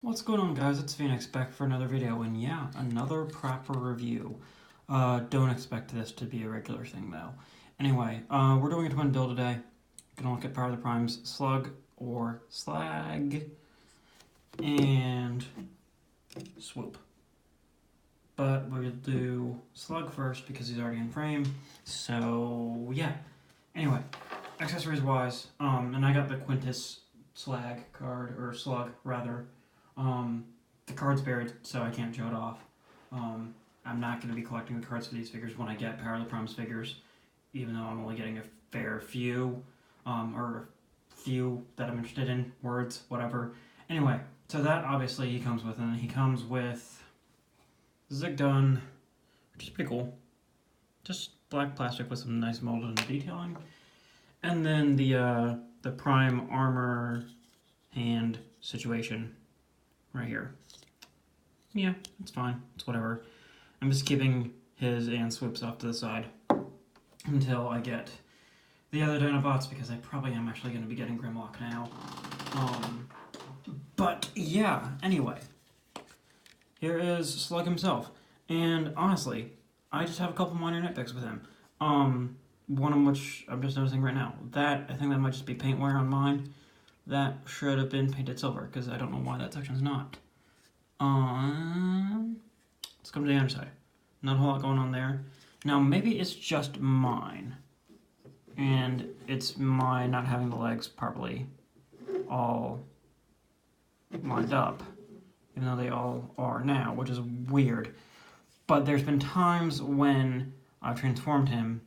What's going on, guys? It's Phoenix back for another video, and yeah, another proper review. Don't expect this to be a regular thing, though. Anyway, we're doing a twin build today. Gonna look at Power of the Primes, Slug or Slug, and Swoop. But we'll do Slug first because he's already in frame. So yeah. Anyway, accessories-wise, and I got the Quintus Slag card, or Slug rather. The card's buried, so I can't show it off. I'm not going to be collecting the cards for these figures when I get Power of the Primes figures, even though I'm only getting a fair few, or few that I'm interested in, words, whatever. Anyway, so that obviously he comes with, and he comes with Zig Done, which is pretty cool. Just black plastic with some nice molded and detailing. And then the Prime armor hand situation right here. Yeah, it's fine. It's whatever. I'm just keeping his and Swoop's off to the side until I get the other Dinobots, because I probably am actually going to be getting Grimlock now. But yeah, anyway. Here is Slug himself. And honestly, I just have a couple minor nitpicks with him. One of which I'm just noticing right now. I think that might just be paint wear on mine. That should have been painted silver, because I don't know why that section's not. Let's come to the underside. Not a whole lot going on there. Now, maybe it's just mine. And it's my not having the legs properly all lined up. Even though they all are now, which is weird. But there's been times when I've transformed him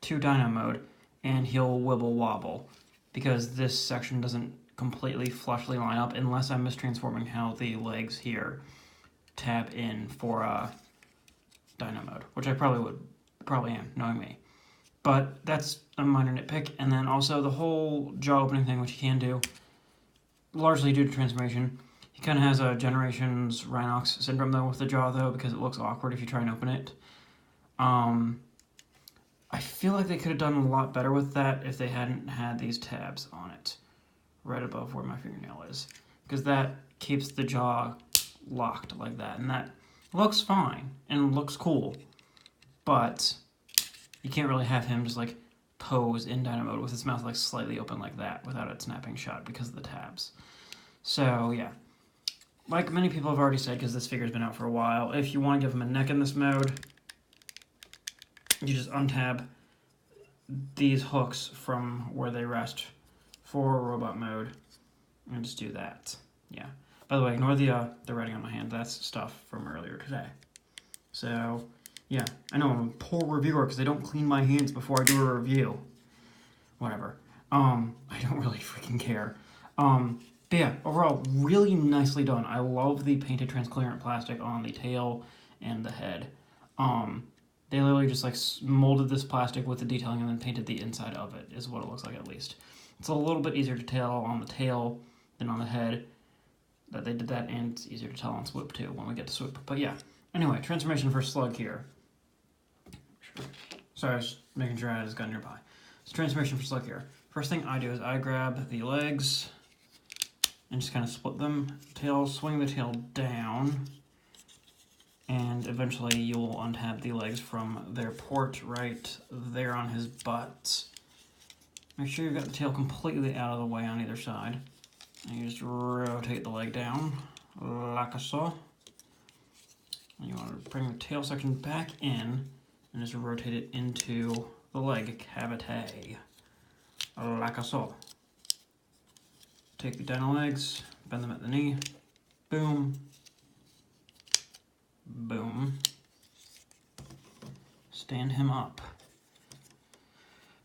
to Dino mode, and he'll wibble wobble, because this section doesn't completely flushly line up unless I'm mistransforming how the legs here tab in for Dino mode, which I probably am, knowing me. But that's a minor nitpick. And then also the whole jaw opening thing, which he can do, largely due to transformation. He kind of has a Generations Rhinox syndrome, though, with the jaw, though, because it looks awkward if you try and open it. I feel like they could have done a lot better with that if they hadn't had these tabs on it, right above where my fingernail is, because that keeps the jaw locked like that, and that looks fine and looks cool, but you can't really have him just like pose in Dino mode with his mouth like slightly open like that without it snapping shut because of the tabs. So yeah, like many people have already said, because this figure's been out for a while, if you want to give him a neck in this mode, you just untab these hooks from where they rest for robot mode, and just do that. Yeah. By the way, ignore the writing on my hand. That's stuff from earlier today. So, yeah. I know I'm a poor reviewer because I don't clean my hands before I do a review. Whatever. I don't really freaking care. But yeah, overall, really nicely done. I love the painted transparent plastic on the tail and the head. They literally just like molded this plastic with the detailing and then painted the inside of it, is what it looks like at least. It's a little bit easier to tell on the tail than on the head that they did that, and it's easier to tell on Swoop too when we get to Swoop. But yeah, anyway, transformation for Slug here. Sorry, I was making sure I had his gun nearby. So transformation for Slug here. First thing I do is I grab the legs and just kind of split them. Swing the tail down. And eventually you'll untab the legs from their port right there on his butt. Make sure you've got the tail completely out of the way on either side. And you just rotate the leg down, like so. And you want to bring the tail section back in, and just rotate it into the leg cavity, like so. Take the dino legs, bend them at the knee, boom, boom. Stand him up.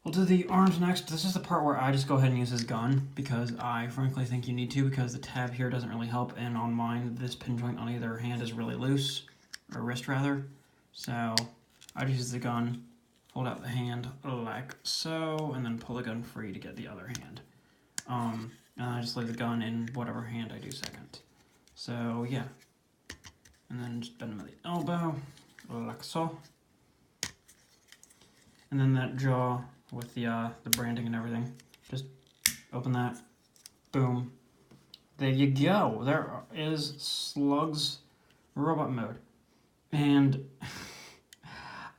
We'll do the arms next. This is the part where I just go ahead and use his gun, because I frankly think you need to, because the tab here doesn't really help, and on mine, this pin joint on either hand is really loose, or wrist rather. So I just use the gun, hold out the hand like so, and then pull the gun free to get the other hand. And I just leave the gun in whatever hand I do second. So yeah. And then just bend him at the elbow, like so. And then that jaw with the branding and everything, just open that, boom. There you go. There is Slug's robot mode. And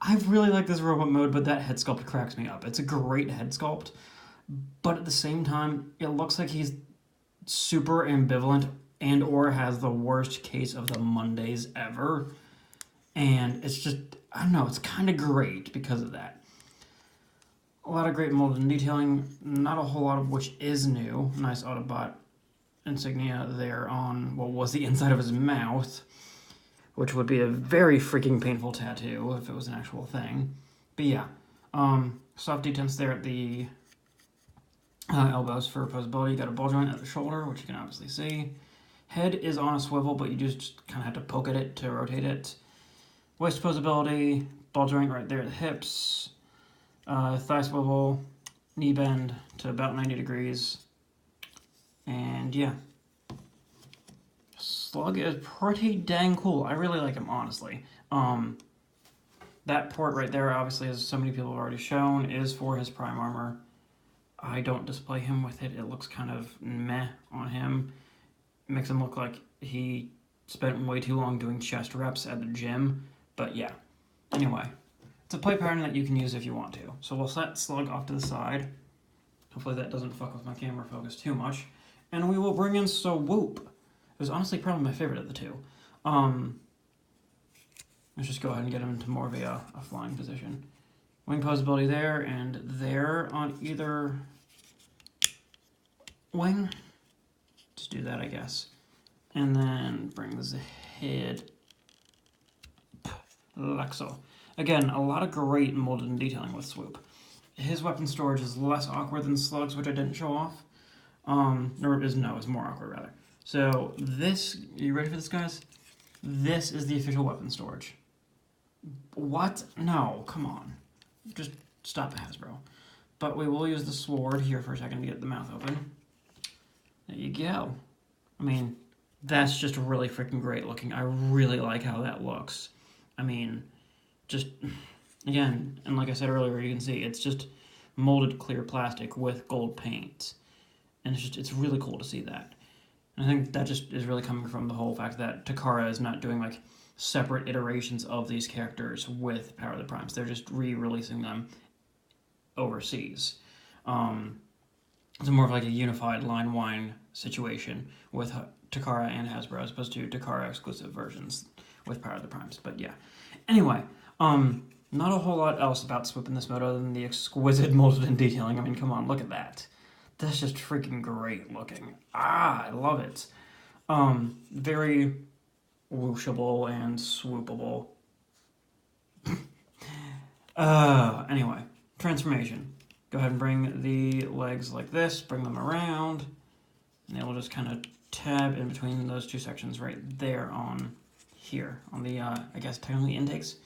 I really like this robot mode, but that head sculpt cracks me up. It's a great head sculpt, but at the same time, it looks like he's super ambivalent and or has the worst case of the Mondays ever. And it's just, I don't know, it's kind of great because of that. A lot of great molded and detailing, not a whole lot of which is new. Nice Autobot insignia there on what was the inside of his mouth, which would be a very freaking painful tattoo if it was an actual thing. But yeah, soft detents there at the elbows for posability. You got a ball joint at the shoulder, which you can obviously see. Head is on a swivel, but you just kind of have to poke at it to rotate it. Waist posability, ball joint right there at the hips. Thigh swivel, knee bend to about 90 degrees. And yeah. Slug is pretty dang cool. I really like him, honestly. That port right there, obviously, as so many people have already shown, is for his prime armor. I don't display him with it. It looks kind of meh on him. It makes him look like he spent way too long doing chest reps at the gym. But yeah. Anyway, it's a play pattern that you can use if you want to. So we'll set Slug off to the side. Hopefully that doesn't fuck with my camera focus too much. And we will bring in Swoop. It was honestly probably my favorite of the two. Let's just go ahead and get him into more of a flying position. Wing posability there and there on either wing. Just do that, I guess. And then bring the head like so. Again, a lot of great molded and detailing with Swoop. His weapon storage is less awkward than Slug's, which I didn't show off. It's more awkward, rather. So this, are you ready for this, guys? This is the official weapon storage. What? No, come on. Just stop, Hasbro. But we will use the sword here for a second to get the mouth open. There you go. I mean, that's just really freaking great looking. I really like how that looks. I mean, just, again, and like I said earlier, you can see, it's just molded clear plastic with gold paint. And it's really cool to see that. And I think that just is really coming from the whole fact that Takara is not doing like separate iterations of these characters with Power of the Primes. They're just re-releasing them overseas. It's more of like a unified line wine situation with Takara and Hasbro as opposed to Takara exclusive versions with Power of the Primes. But yeah. Anyway, not a whole lot else about Swoop in this mode other than the exquisite molded and detailing. I mean, come on, look at that. That's just freaking great looking. I love it. Very whooshable and swoopable. Anyway, transformation. Go ahead and bring the legs like this, bring them around, and they will just kind of tab in between those two sections right there on here, on the, I guess, technically intakes.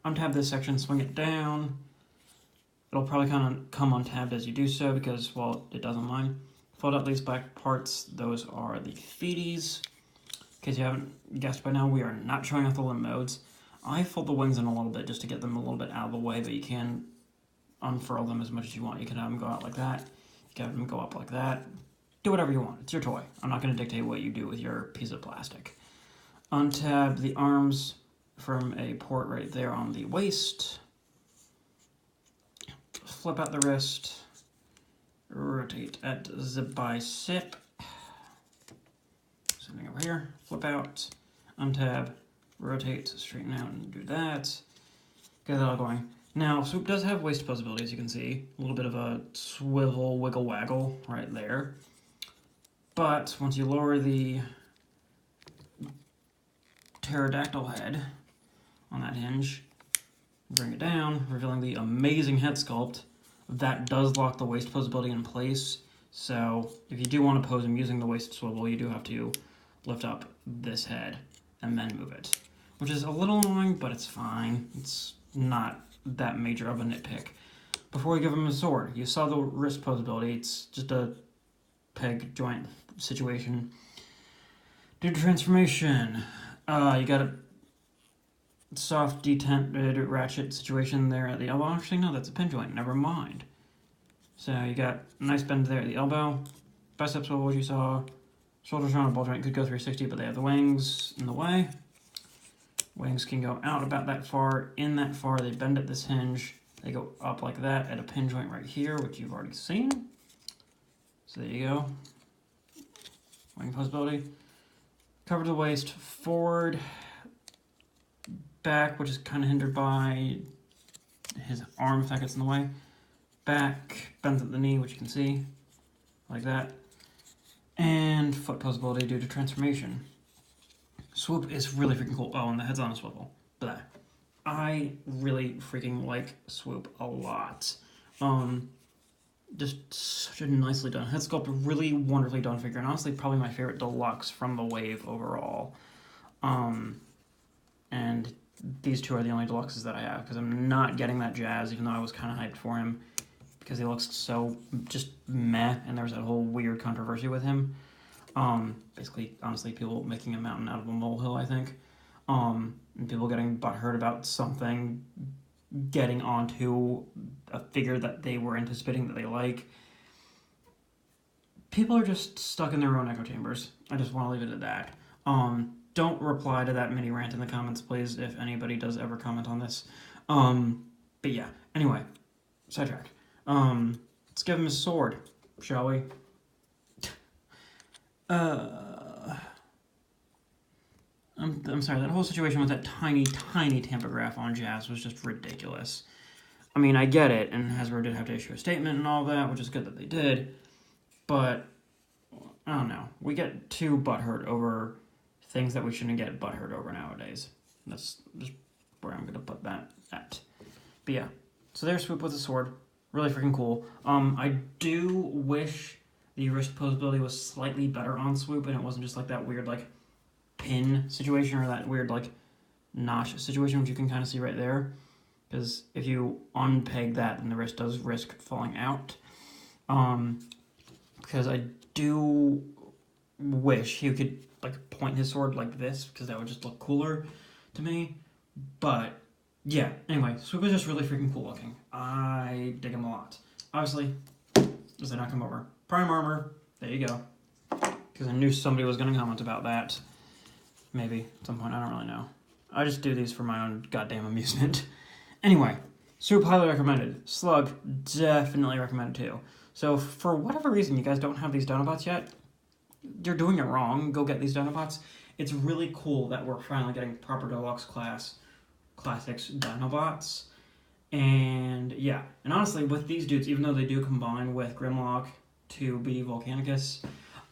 Untab this section, swing it down. It'll probably kind of come untabbed as you do so because, well, it doesn't mind. Fold out these black parts. Those are the feeties. In case you haven't guessed by now, we are not showing off the limb modes. I fold the wings in a little bit just to get them a little bit out of the way, but you can unfurl them as much as you want. You can have them go out like that. You can have them go up like that. Do whatever you want. It's your toy. I'm not going to dictate what you do with your piece of plastic. Untab the arms from a port right there on the waist. Flip out the wrist. Rotate at the bicep. Something over here. Flip out. Untab. Rotate. Straighten out and do that. Get that all going. Now, Swoop does have waist posability, as you can see. A little bit of a swivel, wiggle, waggle right there. But once you lower the pterodactyl head on that hinge, bring it down, revealing the amazing head sculpt, that does lock the waist posability in place. So if you do want to pose him using the waist swivel, you do have to lift up this head and then move it, which is a little annoying, but it's fine. It's not that major of a nitpick. Before we give him a sword, you saw the wrist posability. It's just a peg joint situation. Do transformation. You got a soft detented ratchet situation there at the elbow. Actually, no, that's a pin joint. Never mind. So you got a nice bend there at the elbow. Bicep swivel, as you saw. Shoulders around a ball joint could go 360, but they have the wings in the way. Wings can go out about that far, in that far. They bend at this hinge. They go up like that at a pin joint right here, which you've already seen. So there you go. Wing possibility. Cover to the waist, forward, back, which is kind of hindered by his arm if that gets in the way. Back, bends at the knee, which you can see, like that. And foot possibility due to transformation. Swoop is really freaking cool. Oh, and the head's on a swivel. Blah. I really freaking like Swoop a lot. Just such a nicely done head sculpt, really wonderfully done figure, and honestly probably my favorite deluxe from the wave overall. And these two are the only deluxes that I have, because I'm not getting that Jazz, even though I was kind of hyped for him, because he looks so just meh, and there was that whole weird controversy with him. Basically, honestly, people making a mountain out of a molehill, I think. And people getting butthurt about something getting onto a figure that they were anticipating that they like. People are just stuck in their own echo chambers. I just want to leave it at that. Don't reply to that mini rant in the comments, please, if anybody does ever comment on this. But yeah, anyway, sidetrack. Let's give him his sword, shall we? I'm sorry, that whole situation with that tiny tampograph on Jazz was just ridiculous. I mean, I get it, and Hasbro did have to issue a statement and all that, which is good that they did, but I don't know. We get too butthurt over things that we shouldn't get butthurt over nowadays. That's just where I'm going to put that at. But yeah, so there's Swoop with a sword. Really freaking cool. I do wish the wrist posability was slightly better on Swoop, and it wasn't just like that weird, like, pin situation or that weird, like, notch situation, which you can kind of see right there. Because if you unpeg that, then the wrist does risk falling out. Because I do wish he could, like, point his sword like this, because that would just look cooler to me. But yeah, anyway, Swoop is just really freaking cool looking. I dig him a lot. Obviously, does they not come over? Prime armor, there you go. Because I knew somebody was going to comment about that. Maybe, at some point, I don't really know. I just do these for my own goddamn amusement. Anyway, Swoop highly recommended. Slug, definitely recommended too. So, for whatever reason you guys don't have these Dinobots yet, you're doing it wrong. Go get these Dinobots. It's really cool that we're finally getting proper deluxe classics Dinobots. And yeah, and honestly, with these dudes, even though they do combine with Grimlock to be Volcanicus,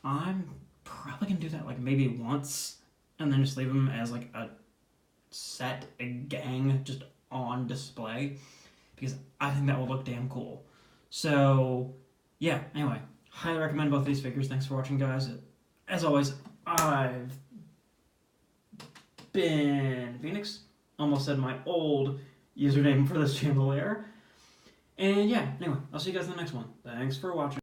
I'm probably going to do that like maybe once, and then just leave them as like a set, a gang, just on display, because I think that will look damn cool. So yeah, anyway, highly recommend both these figures. Thanks for watching, guys. As always, I've been Phoenix. Almost said my old username for this channel there. And yeah, anyway, I'll see you guys in the next one. Thanks for watching.